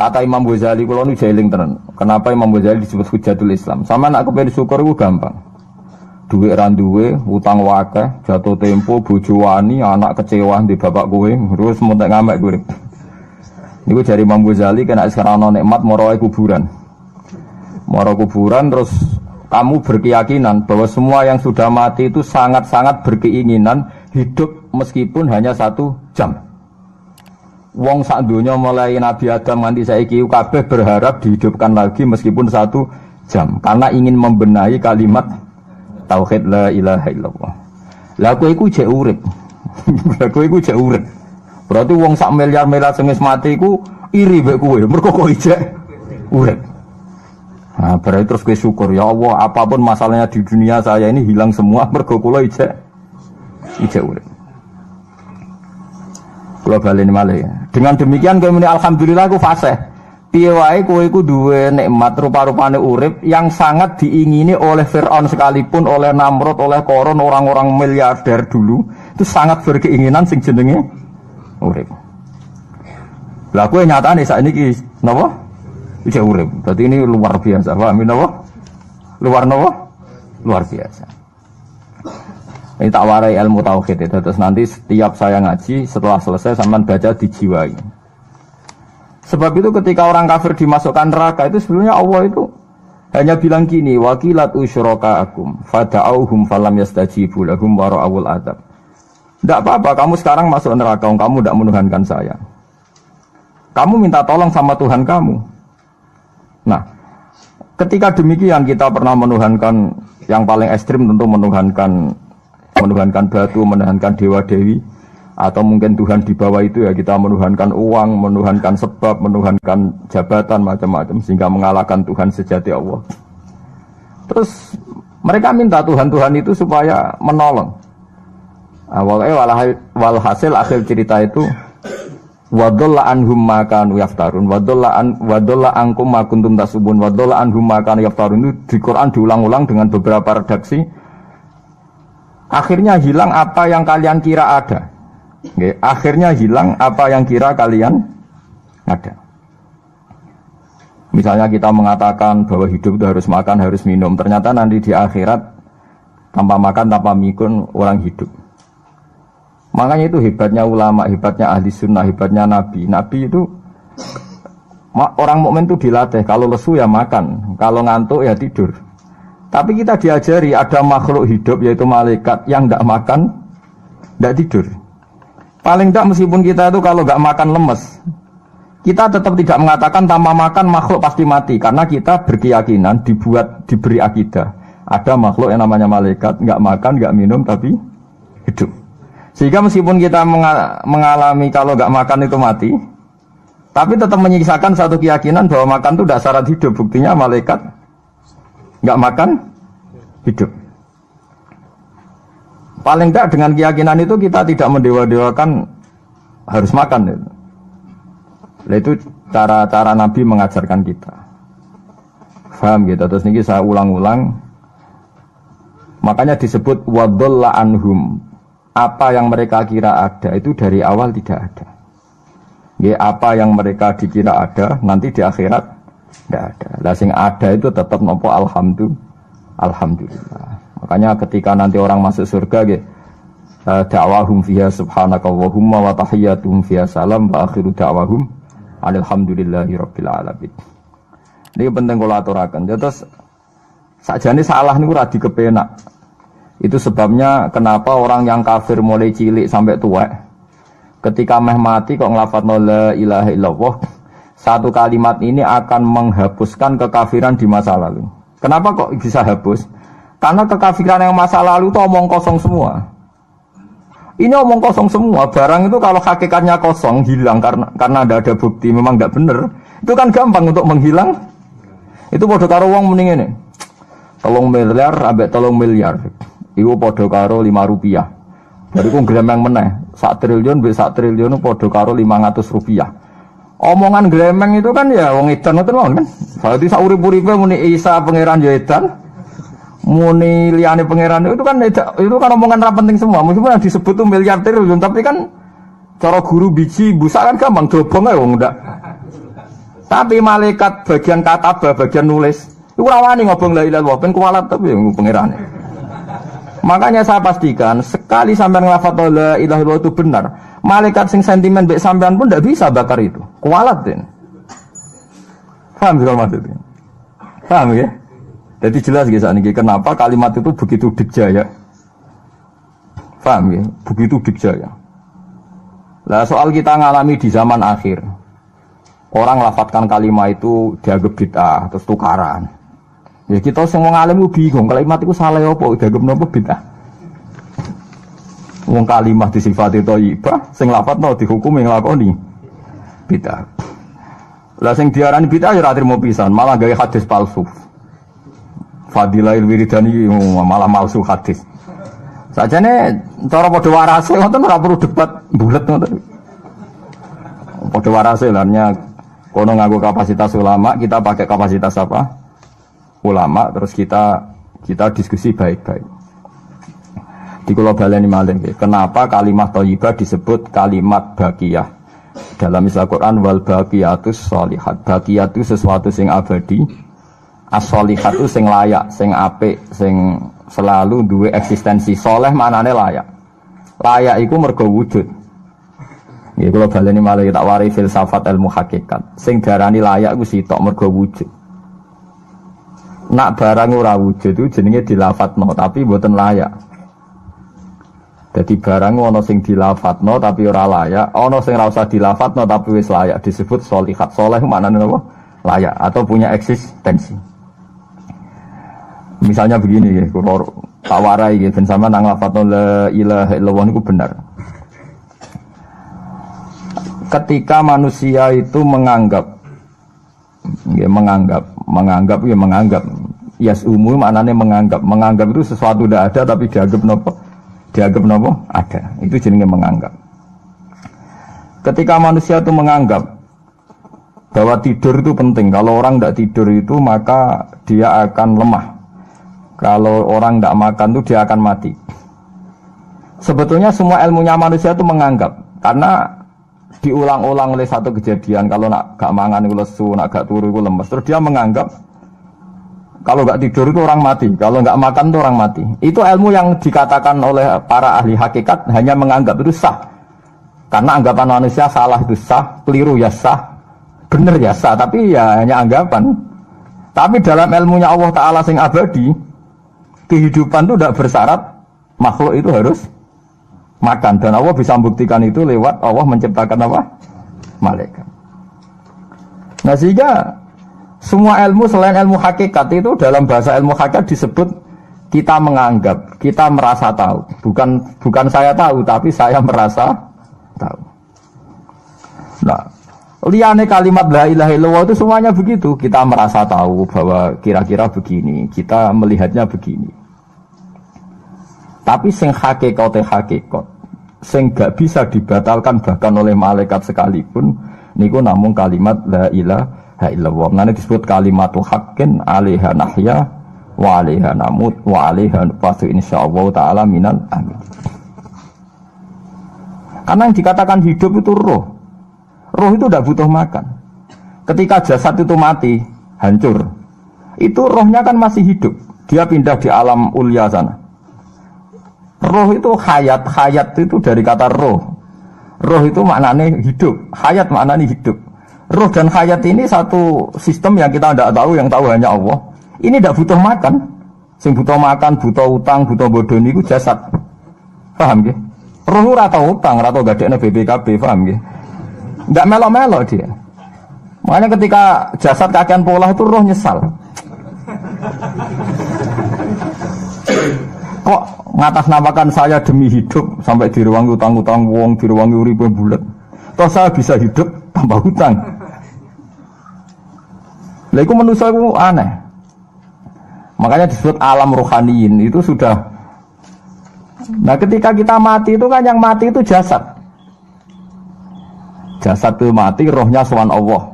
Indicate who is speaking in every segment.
Speaker 1: Kata Imam Ghazali, kalau nu jeling tenan. Kenapa Imam Ghazali disebut Hujatul Islam? Sama nak kepen syukur itu gampang. Duit randuwe, utang wakeh, jatuh tempo, bojo wani, anak kecewa di bapak kowe, terus montek ngamek kowe. Niku jari Imam Ghazali kena sekarang ana nikmat moro kuburan. Moro kuburan terus kamu berkeyakinan bahwa semua yang sudah mati itu sangat-sangat berkeinginan hidup meskipun hanya 1 jam. Wong sak donya mulai Nabi Adam nganti saiki kabeh berharap dihidupkan lagi meskipun 1 jam karena ingin membenahi kalimat tauhid la ilaha illallah. Lah kowe iku jek urip. Lah kowe iku jek urip. Berarti wong sak miliar-miliar sing wis mati iku iri mek kowe mergo kok jek urip. Nah, berarti terus kowe syukur ya Allah apapun masalahnya di dunia saya ini hilang semua mergo kula jek urip. Kula bali malih. Dengan demikian kowe muni alhamdulillah aku fasih. Piye wae kowe iku duwe nikmat rupa-rupane urip yang sangat diingini oleh Firaun sekalipun, oleh Namrud, oleh Qarun, orang-orang miliarder dulu, itu sangat berkeinginan sing jenenge urip. Lah kowe nyatane sakniki napa? Iki urip. Berarti ini luar biasa. Paham napa? Luar biasa. Ini tak warai ilmu tauhid itu. Terus nanti setiap saya ngaji setelah selesai sampean baca dijiwai. Sebab itu ketika orang kafir dimasukkan neraka itu sebenarnya Allah itu hanya bilang gini, wakilat usyrakaakum fada'auhum falam yastajibu lahum wa ra'awul adab. Tidak apa-apa, kamu sekarang masuk neraka, kamu tidak menuhankan saya. Kamu minta tolong sama Tuhan kamu. Nah, ketika demikian kita pernah menuhankan yang paling ekstrim tentu menuhankan batu, menuhankan dewa-dewi, atau mungkin Tuhan di bawah itu ya kita menuhankan uang, menuhankan sebab, menuhankan jabatan macam-macam sehingga mengalahkan Tuhan sejati Allah. Terus mereka minta Tuhan-Tuhan itu supaya menolong. Awalnya walhasil akhir cerita itu wadolla anhum ma kanu yaftarun wadolla ankum ma kuntum tasubun wadolla anhum ma kanu yaftarun itu di Quran diulang-ulang dengan beberapa redaksi. Akhirnya hilang apa yang kalian kira ada. Oke, akhirnya hilang apa yang kira kalian ada. Misalnya kita mengatakan bahwa hidup itu harus makan, harus minum. Ternyata nanti di akhirat tanpa makan, tanpa mikun orang hidup. Makanya itu hebatnya ulama, hebatnya ahli sunnah, hebatnya nabi. Nabi itu orang mukmin itu dilatih. Kalau lesu ya makan, kalau ngantuk ya tidur. Tapi kita diajari ada makhluk hidup yaitu malaikat yang tidak makan, tidak tidur. Paling tidak meskipun kita itu kalau tidak makan lemes, kita tetap tidak mengatakan tanpa makan makhluk pasti mati. Karena kita berkeyakinan diberi akidah. Ada makhluk yang namanya malaikat, tidak makan, tidak minum tapi hidup. Sehingga meskipun kita mengalami kalau tidak makan itu mati, tapi tetap menyisakan satu keyakinan bahwa makan itu tidak syarat hidup. Buktinya malaikat nggak makan, hidup. Paling tidak dengan keyakinan itu kita tidak mendewa-dewakan harus makan. Itu cara-cara Nabi mengajarkan kita. Paham gitu. Terus ini saya ulang-ulang. Makanya disebut wadolla anhum. Apa yang mereka kira ada itu dari awal tidak ada. Ya, apa yang mereka dikira ada nanti di akhirat tidak ada. Lah sing ada itu tetap nopo alhamdulillah. Makanya ketika nanti orang masuk surga da'wahum fiha subhanakallahumma wa tahiyyatuhum fiha salam wa akhiru da'wahum alhamdulillahi rabbil alamin. Ini penting kula aturaken. Terus sakjane salah niku ora dikepenak. Itu sebabnya kenapa orang yang kafir mulai cilik sampai tua ketika meh mati kok nglafadzna la ilaha illallah, satu kalimat ini akan menghapuskan kekafiran di masa lalu. Kenapa kok bisa hapus? Karena kekafiran yang masa lalu itu omong kosong semua. Ini omong kosong semua. Barang itu kalau hakikatnya kosong, hilang karena tidak ada bukti, memang tidak benar. Itu kan gampang untuk menghilang. Itu podo karo wong mending ini. 3 miliar ambek 3 miliar. Iku podo karo 5 rupiah. Dari ku gremeng meneh. 1 triliun ambek 1 triliun podo karo 500 rupiah. Omongan gremeng itu kan ya wong edan ngoten mawon kan. Berarti sak urip-uripe muni Isa pangeran ya edan. Muni liyane pangeran itu kan omongan ra penting semua. Meskipun yang disebut tuh miliar triliun tapi kan cara guru biji busa kan gampang dobong ae wong ndak. Tapi malaikat bagian katabah, bagian nulis, itu rawani ngobong la ilaha illallah, ben kualat tapi yang pengirannya. Makanya saya pastikan sekali sampean nglafadz la ilaha illallah itu benar, malaikat sing sentimen mbek sampean pun tidak bisa bakar itu. Kualat den. Paham juga maksudnya? Paham ya? Jadi jelas guys ini kenapa kalimat itu begitu dikjaya. Paham ya? Begitu dikjaya. Lah soal kita ngalami di zaman akhir. Orang lafadzkan kalimat itu dianggap bid'ah terus tukaran. Ya kita semua ngalim bingung kalimat itu salah apa dianggap napa bid'ah. Wong kalimat disifati thayyibah sing lafadzno dihukumi nglakoni bid'ah. Lah sing diarani bid'ah ya ora trimo pisan, malah gawe hadis palsu. Fadilail wiridani malah palsu hadis. Sajane cara padha warase ngoten ora perlu debat bulet ngoten. Padha warase larnya kono nganggo kapasitas ulama, kita pakai kapasitas apa? Ulama, terus kita diskusi baik-baik. Di kula baleni malih nggih, kenapa kalimat thayyibah disebut kalimat baqiyah? Dalam istilah Quran wal baqiyatus sholihat. Baqiyah itu sesuatu sing abadi. As-sholihat itu sing layak, sing apik, sing selalu duwe eksistensi. Soleh maknane layak. Layak iku mergo wujud. Ya kula baleni malih tak wari filsafat ilmu hakikat. Sing darani layak iku sitok mergo wujud. Nak barang ora wujud itu jenenge dilafadzno tapi mboten layak. Jadi barang ana sing dilafadzno tapi ora layak, ana sing ora usah dilafadzno tapi wis layak disebut sholihat. Saleh maknane apa? Layak atau punya eksistensi. Misalnya begini ya, kula tak warai nggih ben sampeyan nang lafadzno la ilaha illallah niku benar. Ketika manusia itu menganggap yasumu maknanya menganggap itu sesuatu tidak ada tapi dianggap nopo ada, itu jenenge menganggap. Ketika manusia itu menganggap bahwa tidur itu penting, kalau orang tidak tidur itu maka dia akan lemah, kalau orang tidak makan itu dia akan mati. Sebetulnya semua ilmunya manusia itu menganggap, karena diulang-ulang oleh satu kejadian, kalau nak gak mangan itu lesu, nak gak turu itu lemes, terus dia menganggap kalau gak tidur itu orang mati, kalau gak makan itu orang mati. Itu ilmu yang dikatakan oleh para ahli hakikat hanya menganggap itu sah, karena anggapan manusia salah itu sah, keliru ya sah, benar ya sah, tapi ya hanya anggapan. Tapi dalam ilmunya Allah Ta'ala sing abadi, kehidupan itu tidak bersyarat makhluk itu harus makan, dan Allah bisa membuktikan itu lewat Allah menciptakan apa? Malaikat. Nah sehingga semua ilmu selain ilmu hakikat itu dalam bahasa ilmu hakikat disebut kita menganggap, kita merasa tahu. Bukan saya tahu, tapi saya merasa tahu. Nah, liane kalimat la ilaha illallah itu semuanya begitu. Kita merasa tahu bahwa kira-kira begini, kita melihatnya begini. Tapi sing hakikat, sing gak bisa dibatalkan bahkan oleh malaikat sekalipun, niku namun kalimat la ilaha illallah. Nanti disebut kalimatu haqqin 'alaiha nahya wa 'alaiha namut wa 'alaiha nub'atsu insyaallah taala minal amin. Karena yang dikatakan hidup itu roh. Roh itu tidak butuh makan. Ketika jasad itu mati, hancur, itu rohnya kan masih hidup. Dia pindah di alam ulya sana. Roh itu hayat, hayat itu dari kata roh. Roh itu maknanya hidup, hayat maknanya hidup. Roh dan hayat ini satu sistem yang kita tidak tahu, yang tahu hanya Allah. Ini tidak butuh makan. Sing butuh makan, butuh utang, butuh bodoh niku jasad. Paham nggih? Roh ora tau utang, ora tau gadekne BPKB, paham nggih? Enggak melo-melo dia. Makanya ketika jasad kakean pola itu roh nyesal. Kok ngatasnamakan saya demi hidup sampai diruangi utang-utang wong, diruangi uripe bulet. Toh saya bisa hidup tanpa hutang. Lah iku manusia iku aneh. Makanya disebut alam rohaniin itu sudah. Nah, ketika kita mati itu kan yang mati itu jasad. Jasad itu mati, rohnya sowan Allah.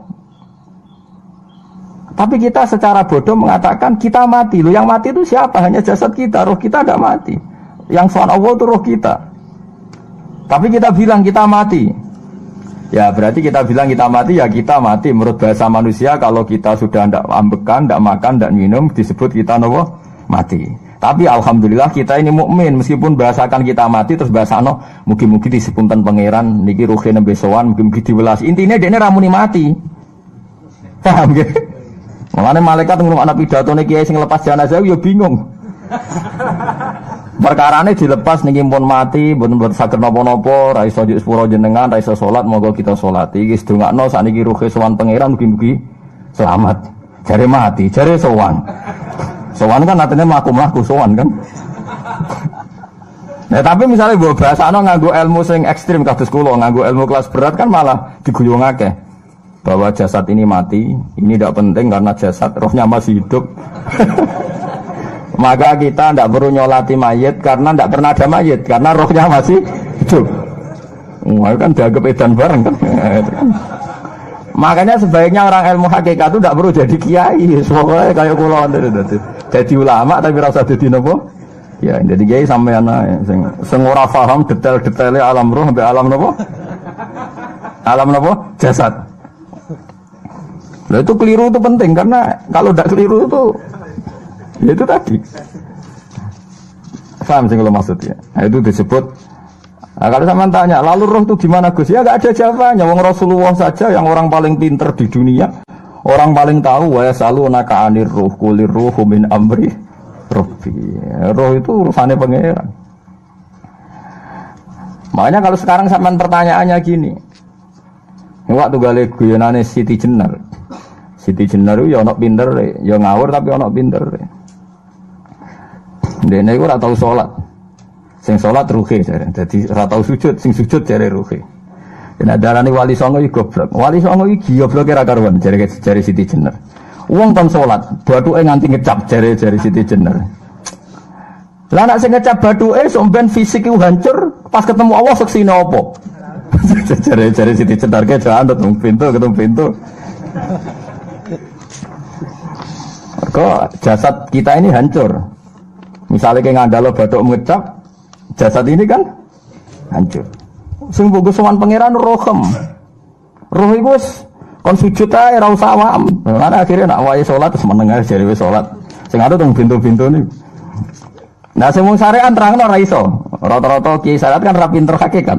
Speaker 1: Tapi kita secara bodoh mengatakan kita mati. Loh, yang mati itu siapa? Hanya jasad kita, roh kita tidak mati. Yang sowan Allah itu roh kita. Tapi kita bilang kita mati. Ya berarti kita bilang kita mati ya kita mati. Menurut bahasa manusia kalau kita sudah tidak ambekan, tidak makan, tidak minum disebut kita nopo mati. Tapi alhamdulillah kita ini mukmin meskipun bahasakan kita mati terus bahasano mugi-mugi disepunten pangeran niki ruhe nembe sowan mugi-mugi diwelas. Intine dekne ramuni mati. Paham nggih? Mulane malaikat ngrungokno pidatone kiai sing lepas jenazah yo bingung. Perkarane dilepas niki pun mati, mboten saged napa-napa, ra iso njuk sepuro jenengan, ra iso salat, monggo kita salati. Iki sedongakno sakniki ruhe sowan pangeran mugi-mugi selamat. Jare mati, jare sowan. Sowan kan artinya mlaku-mlaku sowan kan. Nah, tapi misalnya mbok bahasano nganggo ilmu sing ekstrim kados kula, nganggo ilmu kelas berat kan malah diguyungake bahwa jasad ini mati, ini tidak penting karena jasad rohnya masih hidup. Maka kita tidak perlu nyolati mayit karena tidak pernah ada mayit karena rohnya masih hidup. Wah kan dianggap edan bareng kan. Makanya sebaiknya orang ilmu hakikat itu tidak perlu jadi kiai. Soalnya kayak kula jadi ulama tapi rasa jadi nopo. Ya jadi kiai sampean ae sing ora paham detail-detailnya alam roh sampai alam nopo? Alam nopo? Jasad. Nah itu keliru itu penting karena kalau tidak keliru itu ya itu tadi. Paham sih kalau maksudnya. Nah, itu disebut. Nah, kalau sama tanya, lalu roh itu gimana Gus? Ya nggak ada jawabannya. Wong Rasulullah saja yang orang paling pinter di dunia, orang paling tahu. Wa yasalunaka 'anir ruh, qulir ruhu min amri rabbi. Roh itu urusannya pangeran. Makanya kalau sekarang sampean pertanyaannya gini. Waktu gale guyonane Siti Jenar. Siti Jenar itu ya ono pinter, ya ngawur tapi ono pinter. Dene iku ora tau salat. Sing salat ruhe jare. Dadi ora tau sujud, sing sujud jare ruhe. Yen darani wali songo iki goblok. Wali songo iki gobloke ra karuan jare Siti Jenar. Wong kon salat, bathuke nganti ngecap jare Siti Jenar. Lah nek sing ngecap bathuke sampean fisik iku hancur, pas ketemu Allah seksine apa? Jare Siti Jenar ke jangan ketemu pintu. Kok jasad kita ini hancur. Misalnya kayak ngandalo batuk ngecap, jasad ini kan hancur. Sing mbok sowan pangeran rohem. Roh iku wis kon sujud ae ora usah awam. Lah akhire nak wae salat terus meneng ae jare wis salat. Sing ada teng pintu-pintu niku. Nah sing mung syariat terangno ora iso. Rata-rata kiai syariat kan ra pinter hakikat.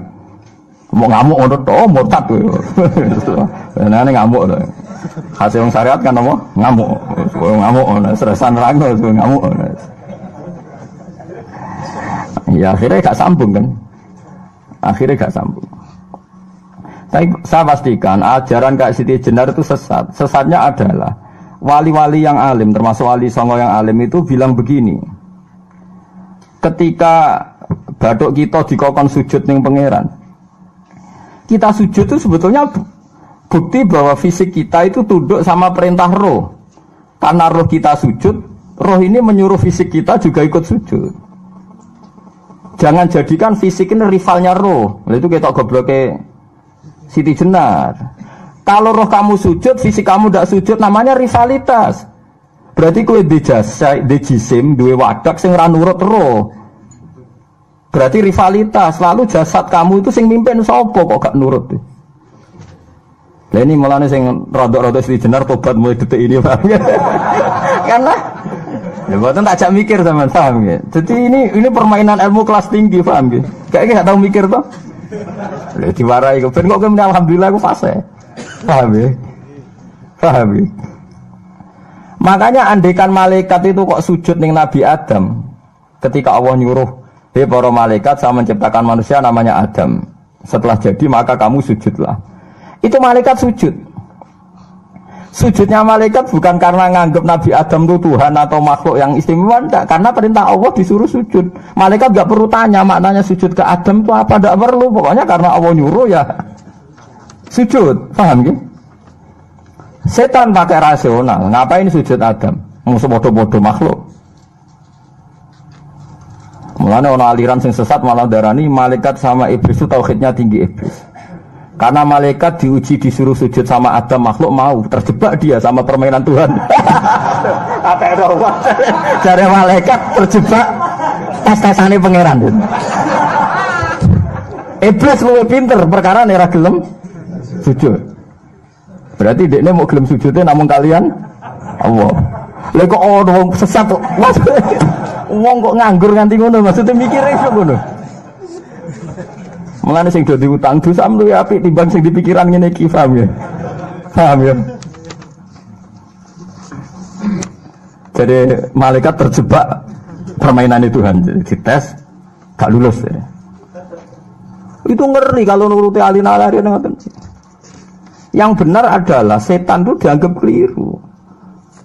Speaker 1: Mau ngamuk ngono to, murtad kowe. Nah ngamuk lho. Hasil wong syariat kan apa? Ngamuk. Ngamuk ana stresan nerangno ngamuk. Ya akhirnya gak sambung kan. Akhirnya gak sambung. Tapi saya pastikan ajaran Kak Siti Jenar itu sesat. Sesatnya adalah wali-wali yang alim, termasuk wali songo yang alim itu bilang begini. Ketika bathuk kita dikokon sujud ning pangeran, kita sujud itu sebetulnya bukti bahwa fisik kita itu tunduk sama perintah roh. Karena roh kita sujud, roh ini menyuruh fisik kita juga ikut sujud. Jangan jadikan fisik ini rivalnya roh. Itu kita gobloknya Siti Jenar. Kalau roh kamu sujud, fisik kamu tidak sujud, namanya rivalitas. Berarti kowe di jisim, duwe wadak sing ra nurut roh. Berarti rivalitas. Lalu jasad kamu itu sing mimpin sapa kok gak nurut. Lah ini mulane sing rodok-rodok Siti Jenar tobat mulai detik ini, Pak. Karena ya buatan tak ajak mikir sama paham ya. Jadi ini permainan ilmu kelas tinggi paham ya. Kayaknya gak tahu mikir toh. Lah diwarai kok ben kok alhamdulillah aku fase. Paham ya? Paham ya? Makanya andekan malaikat itu kok sujud ning Nabi Adam ketika Allah nyuruh, "Hei para malaikat, saya menciptakan manusia namanya Adam. Setelah jadi maka kamu sujudlah." Itu malaikat sujud. Sujudnya malaikat bukan karena nganggap Nabi Adam itu Tuhan atau makhluk yang istimewa, enggak. Karena perintah Allah disuruh sujud. Malaikat gak perlu tanya maknanya sujud ke Adam itu apa, enggak perlu. Pokoknya karena Allah nyuruh ya sujud. Paham gitu? Setan pakai rasional. Ngapain sujud Adam? Musuh bodoh-bodoh makhluk. Mulanya orang aliran sing sesat malah darani malaikat sama iblis itu tauhidnya tinggi iblis. Karena malaikat diuji disuruh sujud sama Adam, makhluk mau, terjebak dia sama permainan Tuhan. Apa itu? Cari malaikat terjebak tes-tesane pangeran. Iblis luwih pinter perkara nek ra gelem sujud. Berarti dekne mau gelem sujudnya namun kalian Allah. Lha kok wong sesat kok. Wong kok nganggur nganti ngono maksudnya mikire iso ngono. Mulane sing do diutang dosa luwih apik timbang sing dipikiran ngene iki, paham ya? Paham ya? Jadi malaikat terjebak permainan Tuhan, jadi dites gak lulus ya. Itu ngeri kalau nuruti alin-alin ngoten. Yang benar adalah setan itu dianggap keliru.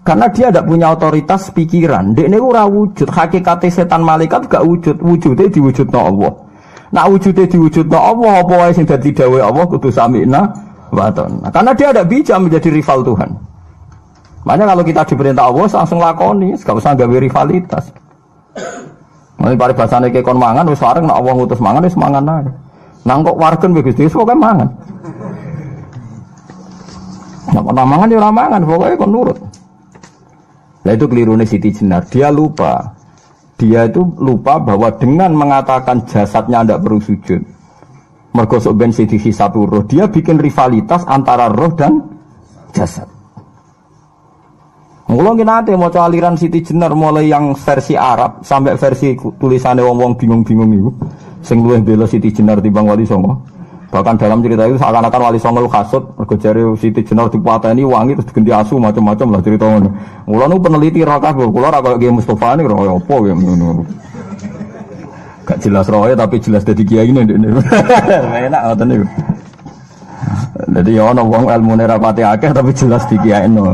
Speaker 1: Karena dia tidak punya otoritas pikiran. Dia ini ora wujud. Hakikatnya setan malaikat gak wujud. Wujudnya diwujudno Allah. Nah wujudnya diwujudno Allah. Apa wae sing dadi dawuh Allah kudu sami'na wa ata'na. Karena dia tidak bisa menjadi rival Tuhan. Makanya kalau kita diperintah Allah langsung lakoni, gak usah gawe rivalitas. Mulai paribasane ke kon mangan wis sareng nek Allah ngutus mangan wis mangan ae. Nang kok wargen wis Gusti pokoke mangan. Nek ora mangan ya ora mangan, pokoke kon nurut. Nah itu kelirune Siti Jenar, dia lupa bahwa dengan mengatakan jasadnya tidak perlu sujud mergo sok ben sithik satu roh, dia bikin rivalitas antara roh dan jasad. Mula nate maca aliran Siti Jenar mulai yang versi Arab sampai versi tulisane wong-wong bingung-bingung iku sing luwih bela Siti Jenar timbang Wali Songo. Bahkan dalam cerita itu seakan-akan Wali Songo kasut mergo jare Siti Jenar dipateni wangi terus diganti asu macam-macam lah cerita ngono. Mula nu peneliti ra kabeh, kula ra koyo Kiai Mustofa niku ora apa ya ngono. Gak jelas roe tapi jelas dadi kiai ini. Enak ngoten niku. Dadi ya ana wong ilmune ra pati akeh tapi jelas dikiyaino.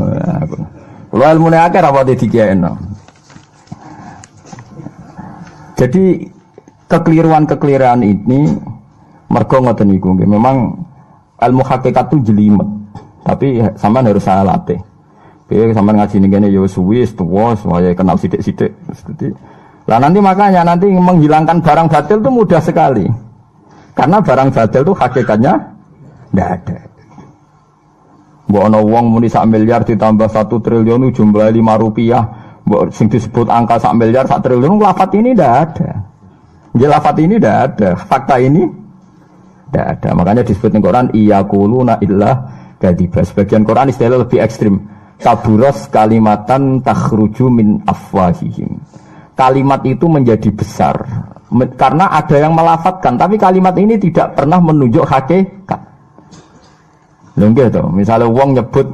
Speaker 1: Kula ilmune akeh ra pati dikiyaino. Jadi kekeliruan-kekeliruan ini mergo ngoten niku nggih memang ilmu hakikat itu jelimet. Tapi sampean harus saya latih. Piye sampean ngaji ning kene ya suwi tuwa saya kenal sithik-sithik. Lah nanti makanya nanti menghilangkan barang batil itu mudah sekali. Karena barang batil itu hakikatnya ndak ada. Mbok ana wong muni 1 miliar ditambah 1 triliun jumlah 5 rupiah, mbok sing disebut angka 1 miliar 1 triliun lafaz ini ndak ada. Nggih lafaz ini ndak ada, fakta ini ndak ada. Makanya disebut di Quran iyaquluna illah kadzib. Sebagian Quran istilah lebih ekstrim. Kaburas kalimatan takhruju min afwahihim. Kalimat itu menjadi besar karena ada yang melafatkan, tapi kalimat ini tidak pernah menunjuk hakikat. Lho nggih to, misale wong nyebut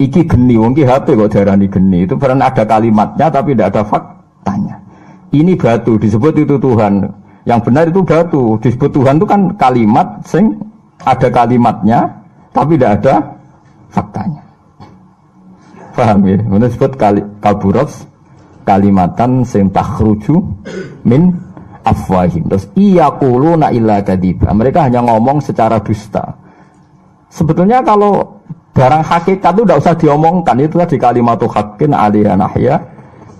Speaker 1: iki geni, wong iki HP kok diarani geni, itu pernah ada kalimatnya tapi tidak ada faktanya. Ini batu disebut itu Tuhan. Yang benar itu batu, disebut Tuhan itu kan kalimat sing ada kalimatnya tapi tidak ada faktanya. Paham ya? Ini disebut kaburas kalimatan sing takhruju min afwahim. Terus iyaquluna illa kadziba. Mereka hanya ngomong secara dusta. Sebetulnya kalau barang hakikat itu tidak usah diomongkan, itu tadi kalimatu haqqin 'alaiha nahya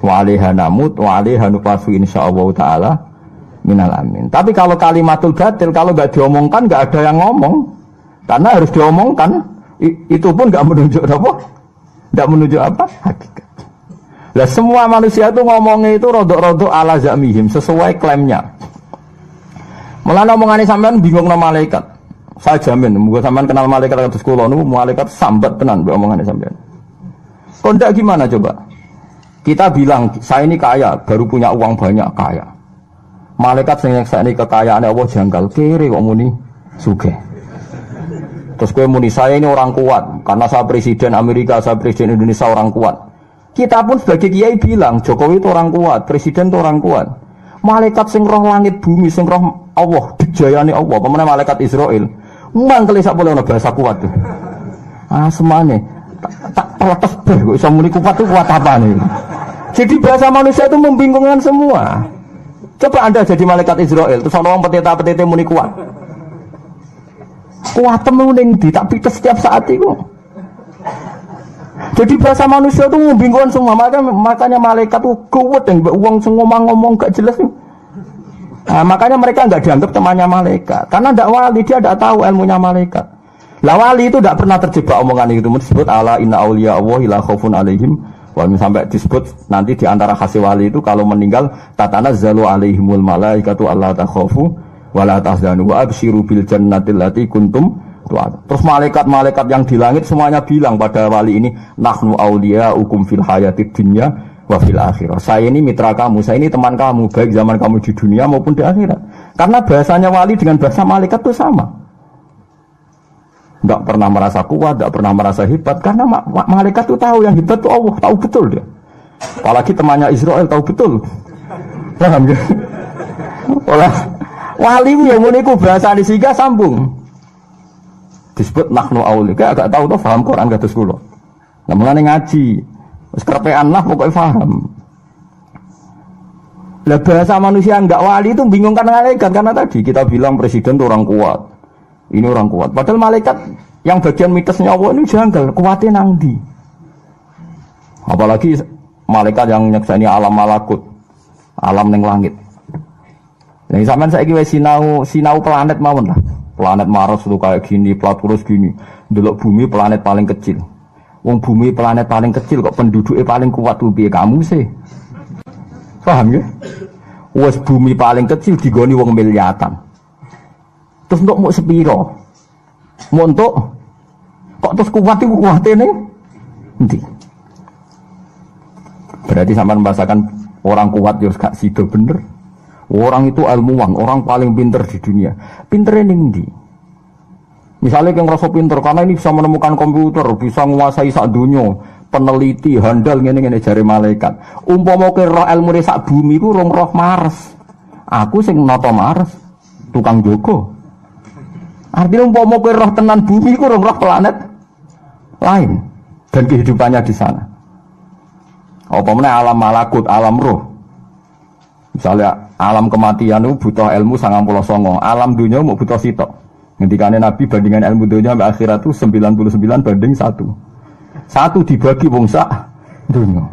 Speaker 1: wa 'alaiha namut wa 'alaiha nufasu insyaallah taala minal amin. Tapi kalau kalimatul batil kalau enggak diomongkan enggak ada yang ngomong. Karena harus diomongkan, itu pun enggak menunjuk apa? Enggak menunjuk apa? Hakikat. Lah semua manusia itu ngomongnya itu rodok-rodok ala zamihim sesuai klaimnya. Mulane omongane sampean bingung nama malaikat. Saya jamin, muga sampean kenal malaikat kados kula niku malaikat sambat tenan mbek omongane sampean. Kok ndak gimana coba? Kita bilang saya ini kaya, baru punya uang banyak, kaya. Malaikat sing nyekseni kekayaane Allah janggal, kere kok muni sugih. Terus kowe muni saya ini orang kuat karena saya presiden Amerika, saya presiden Indonesia orang kuat. Kita pun sebagai kiai bilang Jokowi itu orang kuat, presiden itu orang kuat. Malaikat sing roh langit bumi, sing roh Allah, dijayane Allah, pemene malaikat Israel. Mangkel sak boleh ana bahasa kuat tuh. Ah semane tak protes ber kok iso muni kuat itu kuat apa nih? Jadi bahasa manusia itu membingungkan semua. Coba Anda jadi malaikat Israel, terus ana wong peteta-petete muni kuat. Kuat temu ning ndi tak pites setiap saat itu. Jadi bahasa manusia itu membingungkan semua. Makanya malaikat itu kuat yang uang ngomong gak jelas. Nah, makanya mereka nggak dianggap temannya malaikat. Karena tidak wali, dia tidak tahu ilmunya malaikat. Lah wali itu tidak pernah terjebak omongan itu. Disebut ala inna auliya Allahi la khaufun alaihim. Walaupun sampai disebut nanti di antara khasi wali itu kalau meninggal tatanazzalu alaihimul malaikatu alla takhafu wa la tahzanu wa absyiru bil jannati allati kuntum Terus malaikat-malaikat yang di langit semuanya bilang pada wali ini, nahnu auliyaukum fil hayatid dunya wa fil akhirah. Saya ini mitra kamu, saya ini teman kamu, baik zaman kamu di dunia maupun di akhirat. Karena bahasanya wali dengan bahasa malaikat itu sama. Tidak pernah merasa kuat, tidak pernah merasa hebat, karena malaikat itu tahu yang hebat itu Allah, tahu betul dia. Apalagi temannya Israel tahu betul. Paham ya? Olah wali yang muniku bahasa di siga sambung. Disebut nahnu aulika, agak tahu tuh paham Quran kados kula. Lah mulane ngaji, wis kerepean lah pokoknya paham. Lah bahasa manusia enggak wali itu bingung kan malaikat, karena tadi kita bilang presiden itu orang kuat. Ini orang kuat. Padahal malaikat yang bagian mitosnya Allah ini janggal, kuatnya nang ndi. Apalagi malaikat yang nyekseni alam malakut, alam ning langit. Yang sampean saiki wis sinau planet mawon lah. Planet Mars itu kayak gini, Platurus gini. Delok bumi planet paling kecil. Wong bumi planet paling kecil kok penduduknya paling kuat tuh piye kamu sih? Paham ya? Wes bumi paling kecil digoni wong miliatan. Terus untuk mau sepiro? Mau untuk kok terus kuat itu kuatene? Endi? Berarti sampean membahasakan orang kuat yo gak sido bener. Orang itu ilmuwan, orang paling pinter di dunia. Pinternya ning ndi? Misalnya yang ngerasa pinter karena ini bisa menemukan komputer, bisa menguasai sak dunia, peneliti, handal ngene-ngene jare malaikat. Umpama ke roh ilmu sak bumi ku rong roh Mars. Aku sing nata Mars, tukang jogo. Artinya umpama ke roh tenan bumi ku rong roh planet lain dan kehidupannya di sana. Apa meneh alam malakut, alam roh. Misalnya alam kematian itu butuh ilmu 99, alam dunia mau butuh sitok. Ngendikane Nabi bandingan ilmu dunia sampai akhirat itu 99 banding 1. 1 dibagi wong sak dunia.